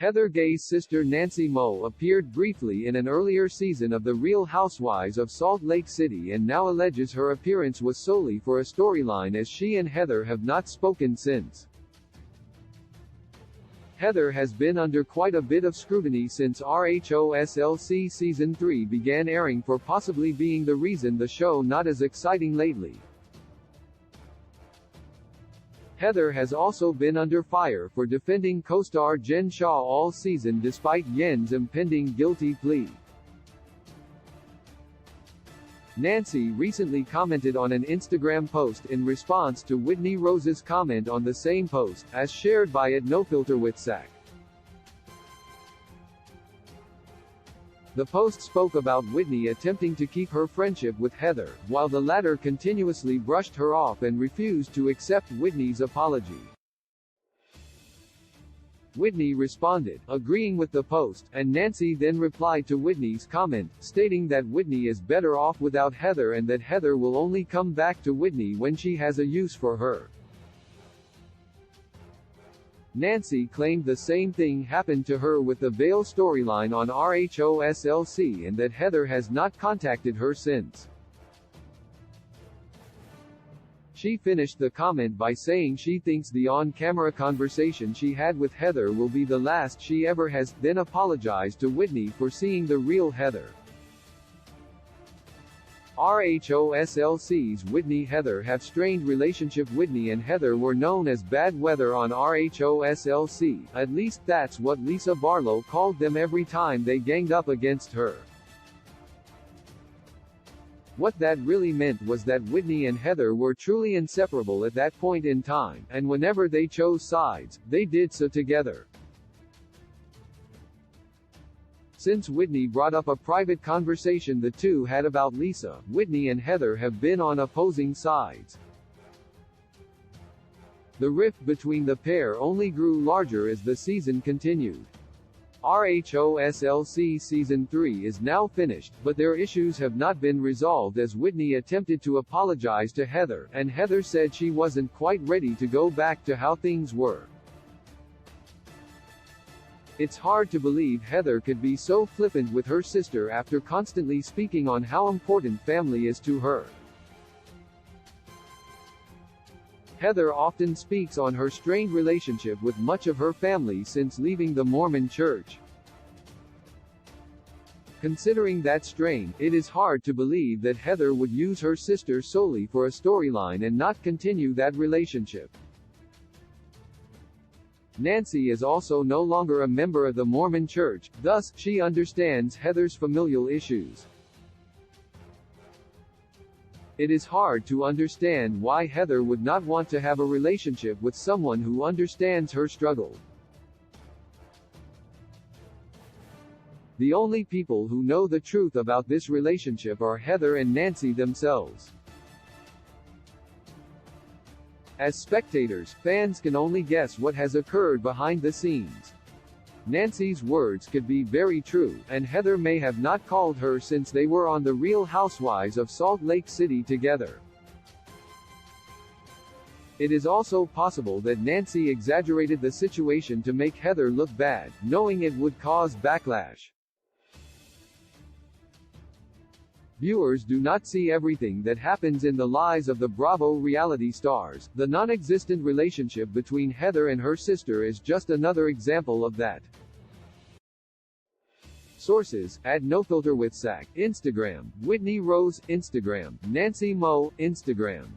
Heather Gay's sister Nancy Moe appeared briefly in an earlier season of The Real Housewives of Salt Lake City and now alleges her appearance was solely for a storyline, as she and Heather have not spoken since. Heather has been under quite a bit of scrutiny since RHOSLC Season 3 began airing for possibly being the reason the show not as exciting lately. Heather has also been under fire for defending co-star Jen Shah all season despite Yen's impending guilty plea. Nancy recently commented on an Instagram post in response to Whitney Rose's comment on the same post, as shared by @NoFilterWithZach. The post spoke about Whitney attempting to keep her friendship with Heather, while the latter continuously brushed her off and refused to accept Whitney's apology. Whitney responded, agreeing with the post, and Nancy then replied to Whitney's comment, stating that Whitney is better off without Heather and that Heather will only come back to Whitney when she has a use for her. Nancy claimed the same thing happened to her with the Veil storyline on RHOSLC and that Heather has not contacted her since. She finished the comment by saying she thinks the on-camera conversation she had with Heather will be the last she ever has, then apologized to Whitney for seeing the real Heather. RHOSLC's Whitney-Heather have strained relationship. Whitney and Heather were known as bad weather on RHOSLC, at least that's what Lisa Barlow called them every time they ganged up against her. What that really meant was that Whitney and Heather were truly inseparable at that point in time, and whenever they chose sides, they did so together. Since Whitney brought up a private conversation the two had about Lisa, Whitney and Heather have been on opposing sides. The rift between the pair only grew larger as the season continued. RHOSLC Season 3 is now finished, but their issues have not been resolved as Whitney attempted to apologize to Heather, and Heather said she wasn't quite ready to go back to how things were. It's hard to believe Heather could be so flippant with her sister after constantly speaking on how important family is to her. Heather often speaks on her strained relationship with much of her family since leaving the Mormon Church. Considering that strain, it is hard to believe that Heather would use her sister solely for a storyline and not continue that relationship. Nancy is also no longer a member of the Mormon Church, thus, she understands Heather's familial issues. It is hard to understand why Heather would not want to have a relationship with someone who understands her struggle. The only people who know the truth about this relationship are Heather and Nancy themselves. As spectators, fans can only guess what has occurred behind the scenes. Nancy's words could be very true, and Heather may have not called her since they were on The Real Housewives of Salt Lake City together. It is also possible that Nancy exaggerated the situation to make Heather look bad, knowing it would cause backlash. Viewers do not see everything that happens in the lives of the Bravo reality stars. The non-existent relationship between Heather and her sister is just another example of that. Sources: @NoFilterWithZach, Instagram; Whitney Rose, Instagram; Nancy Moe, Instagram.